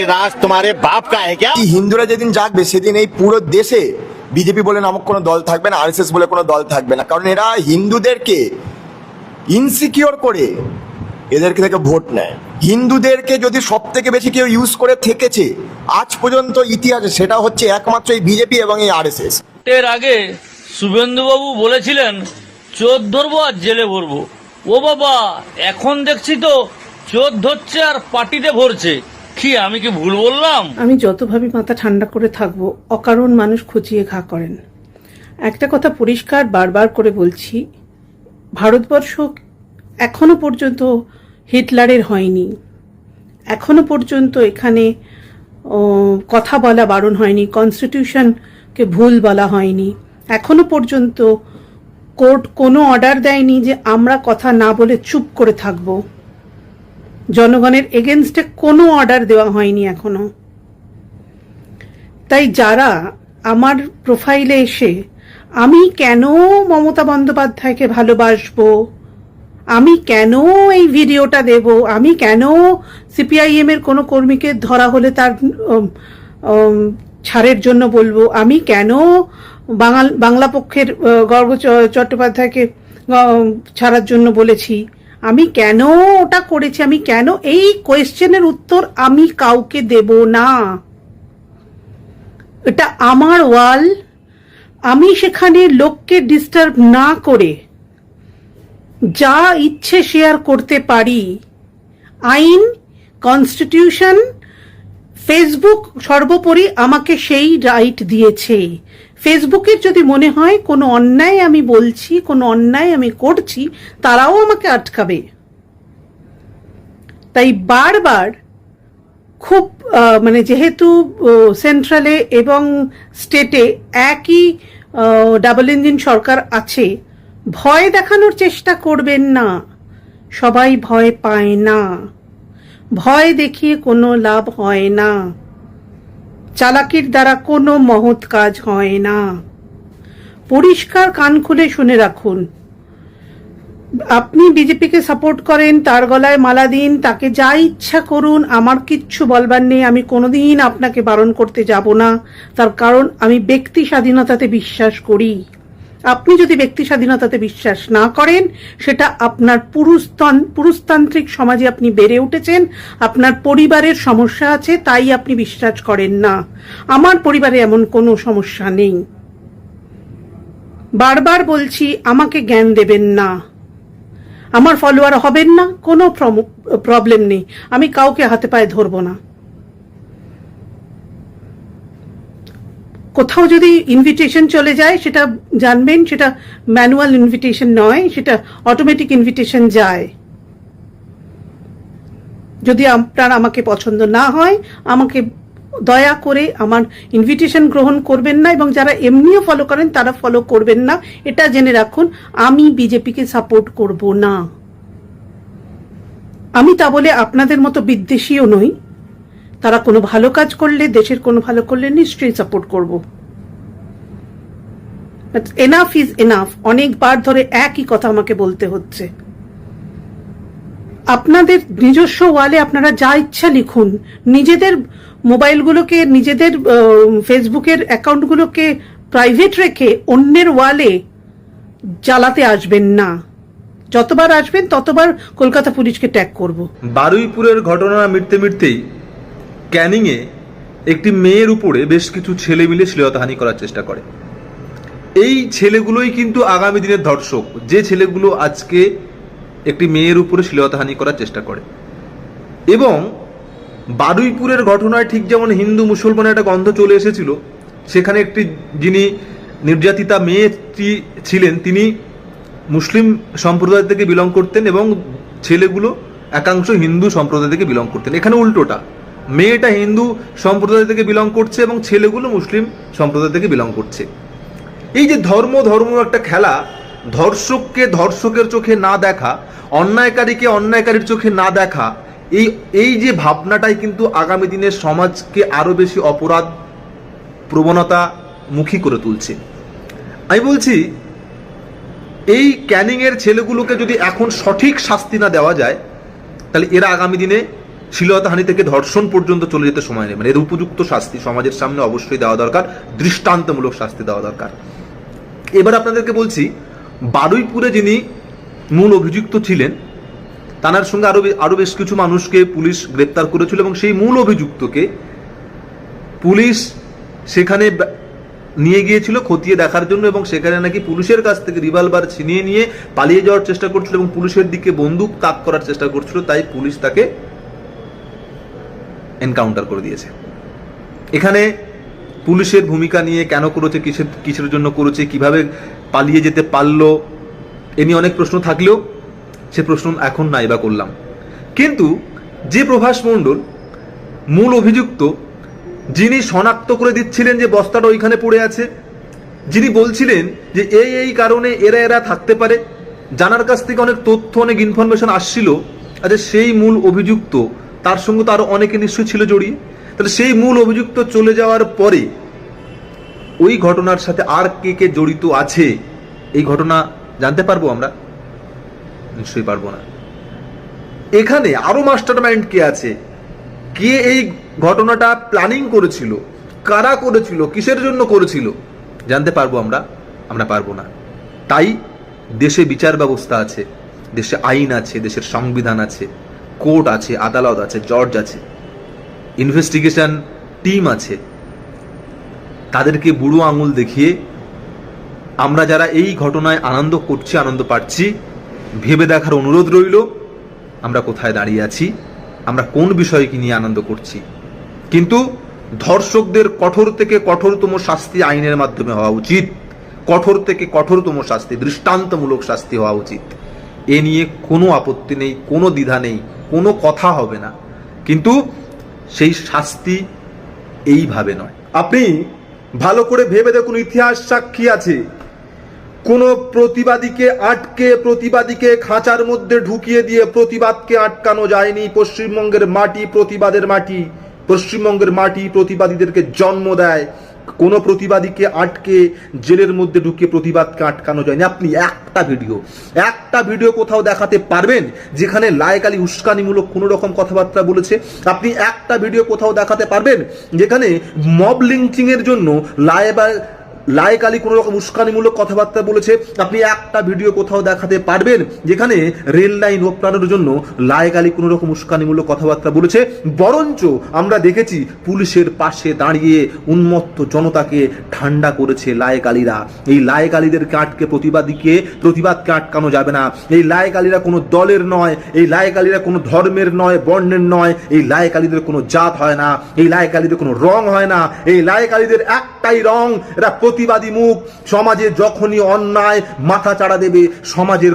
राज तुम्हारे बाप का है क्या? হিন্দুরা যেদিন জাগবে সেদিন এই পুরো দেশে বিজেপি বলে নামক কোনো দল থাকবে না, আরএসএস বলে কোনো দল থাকবে না, কারণ এরা হিন্দুদেরকে ইনসিকিওর করে এদেরকে থেকে ভোট নেয়। হিন্দুদেরকে যদি সব থেকে বেশি কেউ ইউজ করে থেকেছে আজ পর্যন্ত ইতিহাসে, সেটা হচ্ছে একমাত্র এই বিজেপি এবং এই আরএসএস। এর আগে শুভেন্দুবাবু বলেছিলেন চোর ধরবো আর জেলে ভরবো। ও বাবা, এখন দেখছি তো চোর ধরছে আর পার্টিতে ভরছে। কি আমি কি ভুল বললাম? আমি যতভাবে মাথা ঠান্ডা করে থাকবো, অকারণ মানুষ খুঁচিয়ে ঘা করেন। একটা কথা পরিষ্কার বারবার করে বলছি, ভারতবর্ষ এখনো পর্যন্ত হিটলারের হয়নি, এখনো পর্যন্ত এখানে কথা বলা বারণ হয়নি, কনস্টিটিউশনকে ভুল বলা হয়নি, এখনো পর্যন্ত কোর্ট কোনো অর্ডার দেয়নি যে আমরা কথা না বলে চুপ করে থাকব। জনগণের এগেনস্টে কোনো অর্ডার দেওয়া হয়নি এখনো। তাই যারা আমার প্রোফাইলে এসে আমি কেন মমতা বন্দ্যোপাধ্যায়কে ভালোবাসবো, আমি কেন এই ভিডিওটা দেব, আমি কেন সিপিআইএম এর কোনো কর্মীকে ধরা হলে তার ছাড়ের জন্য বলবো, আমি কেন বাংলা পক্ষের গর্গ চট্টোপাধ্যায়কে ছাড়ার জন্য বলেছি, আমি কেন ওটা করেছি, আমি কেন, এই কোয়েশ্চেনের উত্তর আমি কাউকে দেব না। এটা আমার ওয়াল, আমি সেখানে লোককে ডিস্টার্ব না করে যা ইচ্ছে শেয়ার করতে পারি। আইন, কনস্টিটিউশন, ফেসবুক সর্বোপরি আমাকে সেই রাইট দিয়েছে। ফেসবুকের যদি মনে হয় কোনো অন্যায় আমি বলছি, কোনো অন্যায় আমি করছি, তারাও আমাকে আটকাবে। তাই বারবার খুব যেহেতু সেন্ট্রালে এবং স্টেটে একই ডাবল ইঞ্জিন সরকার আছে, ভয় দেখানোর চেষ্টা করবেন না। সবাই ভয় পায় না, ভয় দেখিয়ে কোনো লাভ হয় না, চালাকির দ্বারা কোনো মহৎ কাজ হয় না। পরিষ্কার কান খুলে শুনে রাখুন, আপনি বিজেপিকে সাপোর্ট করেন, তার গলায় মালা দিন, তাকে যা ইচ্ছা করুন, আমার কিচ্ছু বলবার নেই। আমি কোনোদিন আপনাকে বারণ করতে যাব না, তার কারণ আমি ব্যক্তি স্বাধীনতাতে বিশ্বাস করি। আপনি যদি ব্যক্তি স্বাধীনতাতে বিশ্বাস না করেন, সেটা আপনার পুরুষতান্ত্রিক সমাজে আপনি বেড়ে উঠেছেন, আপনার পরিবারের সমস্যা আছে, তাই আপনি বিশ্বাস করেন না। আমার পরিবারে এমন কোনো সমস্যা নেই। বারবার বলছি, আমাকে জ্ঞান দেবেন না, আমার ফলোয়ার হবেন না, কোনো প্রবলেম নেই, আমি কাউকে হাতে পায়ে ধরবো না। কোথাও যদি ইনভিটেশন চলে যায় সেটা জানবেন, সেটা ম্যানুয়াল ইনভিটেশন নয়, সেটা অটোমেটিক ইনভিটেশন যায়। যদি আপনার আমাকে পছন্দ না হয়, আমাকে দয়া করে আমার ইনভিটেশন গ্রহণ করবেন না, এবং যারা এমনিও ফলো করেন তারা ফলো করবেন না। এটা জেনে রাখুন, আমি বিজেপিকে সাপোর্ট করব না। আমি তা বলে আপনাদের মতো বিদ্বেষীও নই। তারা কোনো ভালো কাজ করলে, দেশের কোনো ভালো করলে নিশ্চয়ই সাপোর্ট করব। Enough is enough. অনেকবার ধরে একই কথা আমাকে বলতে হচ্ছে। আপনাদের নিজস্ব ওয়ালে আপনারা যা ইচ্ছা লিখুন, নিজেদের মোবাইলগুলোকে, নিজেদের ফেসবুকের অ্যাকাউন্টগুলোকে প্রাইভেট রেখে অন্যের ওয়ালে জ্বালাতে আসবেন না। যতবার আসবেন ততবার কলকাতা পুলিশকে ট্যাগ করব। বারুইপুরের ঘটনা মিটতেই ক্যানিংয়ে একটি মেয়ের উপরে বেশ কিছু ছেলে মিলে শ্লীলতাহানি করার চেষ্টা করে। এই ছেলেগুলোই কিন্তু আগামী দিনের ধর্ষক, যে ছেলেগুলো আজকে একটি মেয়ের উপরে শ্লীলতাহানি করার চেষ্টা করে। এবং বারুইপুরের ঘটনায় ঠিক যেমন হিন্দু মুসলমানের একটা গন্ধ চলে এসেছিল, সেখানে একটি যিনি নির্যাতিতা মেয়েটি ছিলেন তিনি মুসলিম সম্প্রদায় থেকে বিলং করতেন এবং ছেলেগুলো একাংশ হিন্দু সম্প্রদায় থেকে বিলং করতেন। এখানে উল্টোটা, মেয়েটা হিন্দু সম্প্রদায় থেকে বিলং করছে এবং ছেলেগুলো মুসলিম সম্প্রদায় থেকে বিলং করছে। এই যে ধর্ম একটা খেলা, ধর্ষককে ধর্ষকের চোখে না দেখা, অন্যায়কারীকে অন্যায়কারীর চোখে না দেখা, এই যে ভাবনাটাই কিন্তু আগামী দিনের সমাজকে আরো বেশি অপরাধ প্রবণতা মুখী করে তুলছে। আমি বলছি, এই ক্যানিংয়ের ছেলেগুলোকে যদি এখন সঠিক শাস্তি না দেওয়া যায়, তাহলে এরা আগামী দিনে শ্লীলতাহানি থেকে ধর্ষণ পর্যন্ত চলে যেতে সময় নেই। মানে এর উপযুক্ত শাস্তি সমাজের সামনে অবশ্যই দেওয়া দরকার, দৃষ্টান্তমূলক শাস্তি দেওয়া দরকার। এবার আপনাদেরকে বলছি, বারুইপুরে যিনি মূল অভিযুক্ত ছিলেন তার সঙ্গে আরো বেশ কিছু মানুষকে পুলিশ গ্রেপ্তার করেছিল এবং সেই মূল অভিযুক্তকে পুলিশ সেখানে নিয়ে গিয়েছিল খতিয়ে দেখার জন্য, এবং সেখানে নাকি পুলিশের কাছ থেকে রিভলভার ছিনিয়ে নিয়ে পালিয়ে যাওয়ার চেষ্টা করছিল এবং পুলিশের দিকে বন্দুক তাক করার চেষ্টা করছিল, তাই পুলিশ তাকে এনকাউন্টার করে দিয়েছে। এখানে পুলিশের ভূমিকা নিয়ে কেন করেছে, কিসের জন্য করেছে, কিভাবে পালিয়ে যেতে পারলো, এ নিয়ে অনেক প্রশ্ন থাকলেও সে প্রশ্ন এখন নাই বা করলাম। কিন্তু যে প্রভাস মণ্ডল মূল অভিযুক্ত, যিনি শনাক্ত করে দিচ্ছিলেন যে বস্তাটা ওইখানে পড়ে আছে, যিনি বলছিলেন যে এই কারণে এরা থাকতে পারে, জানার কাছ থেকে অনেক তথ্য অনেক ইনফরমেশন আসছিল, আচ্ছা সেই মূল অভিযুক্ত, তার সঙ্গে তো আরো অনেকে নিশ্চয়ই ছিল জড়িয়ে, তাহলে সেই মূল অভিযুক্ত চলে যাওয়ার পরে ওই ঘটনার সাথে আর কে জড়িত আছে এই ঘটনা জানতে পারবো আমরা? নিশ্চয়ই পারবো না। এখানে আরো মাস্টারমাইন্ড কে আছে, কে এই ঘটনাটা প্ল্যানিং করেছিল, কারা করেছিল, কিসের জন্য করেছিল, জানতে পারবো আমরা? আমরা পারবো না। তাই দেশে বিচার ব্যবস্থা আছে, দেশে আইন আছে, দেশের সংবিধান আছে, কোর্ট আছে, আদালত আছে, জজ আছে, ইনভেস্টিগেশন টিম আছে, তাদেরকে বুড়ো আঙুল দেখিয়ে আমরা যারা এই ঘটনায় আনন্দ করছি, আনন্দ পাচ্ছি, ভেবে দেখার অনুরোধ রইল আমরা কোথায় দাঁড়িয়ে আছি, আমরা কোন বিষয়কে নিয়ে আনন্দ করছি। কিন্তু ধর্ষকদের কঠোর থেকে কঠোরতম শাস্তি আইনের মাধ্যমে হওয়া উচিত, কঠোর থেকে কঠোরতম শাস্তি, দৃষ্টান্তমূলক শাস্তি হওয়া উচিত। এ নিয়ে কোনো আপত্তি নেই, কোনো দ্বিধা নেই, কোনো কথা হবে না, কিন্তু সেই শাস্তি এইভাবে নয়। আপনি ভালো করে ভেবে দেখুন, ইতিহাস সাক্ষী আছে, কোন প্রতিবাদীকে আটকে, প্রতিবাদীকে খাঁচার মধ্যে ঢুকিয়ে দিয়ে প্রতিবাদকে আটকানো যায়নি। পশ্চিমবঙ্গের মাটি প্রতিবাদের মাটি, পশ্চিমবঙ্গের মাটি প্রতিবাদীদেরকে জন্ম দেয়। কোন প্রতিবাদীকে আটকে জেলের মধ্যে ঢুকিয়ে প্রতিবাদকে আটকানো যায়নি। আপনি একটা ভিডিও কোথাও দেখাতে পারবেন যেখানে লায়েক আলী উস্কানিমূলক কোনো রকম কথাবার্তা বলেছে? আপনি একটা ভিডিও কোথাও দেখাতে পারবেন যেখানে মব লিঞ্চিং এর জন্য লায়েক আলী কোনো রকম উস্কানিমূলক কথাবার্তা বলেছে? আপনি একটা ভিডিও কোথাও দেখাতে পারবেন যেখানে রেল লাইন ওপরানোর জন্য লায়েক আলী কোনো রকম উস্কানিমূলক কথাবার্তা বলেছে? বরঞ্চ আমরা দেখেছি পুলিশের পাশে দাঁড়িয়ে উন্মত্ত জনতাকে ঠান্ডা করেছে লায়েক আলীরা। এই লায়েক আলীদেরকে আটকে প্রতিবাদকে আটকানো যাবে না। এই লায়েক আলীরা কোনো দলের নয়, এই লায়েক আলীরা কোনো ধর্মের নয়, বর্ণের নয়, এই লায়েক আলীদের কোনো জাত হয় না, এই লায়েক আলীদের কোনো রং হয় না। এই লায়েক আলীদের একটাই রং, এরা প্রতিবাদী মুখ। সমাজে যখনই অন্যায় মাথা চাড়া দেবে, সমাজের